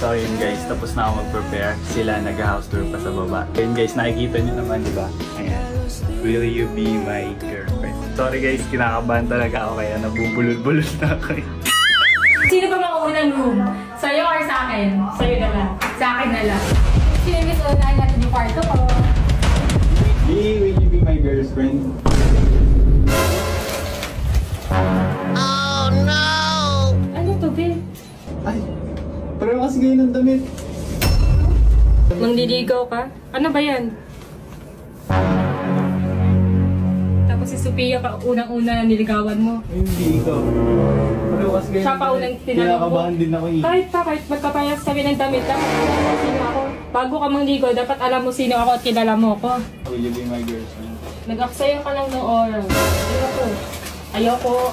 So yun guys, tapos na ako mag-prepare. Sila nag-house tour pa sa baba. Yun guys, nakikita nyo naman, di ba? Ayan. Will you be my girlfriend? Sorry guys, kinakabahan talaga ako kaya nabubulol-bulol na ako. Sino pa makuunang room? Sa'yo or sa akin? Sa'yo na lang. Sa akin na lang. Sino miss unahin natin yung kwarto ko? Will you be my girlfriend? Oh no! Ano to, Bill? Ay, pareho kasi kayo ng damit. Mangliligaw ka? Ano ba yan? Tapos si Sophia pa unang-una niligawan mo. Ay, hindi ikaw. Pareho kasi kayo. Siya pa unang tinanong mo. Kinakabahan din ako eh. Kahit magkapayas kami ng damit, dapat alam mo sino ako. Bago ka mangligaw, dapat alam mo sino ako at kilala mo ako. Will you be my girlfriend? Nag-aksaya ka lang ng oras. Ayoko.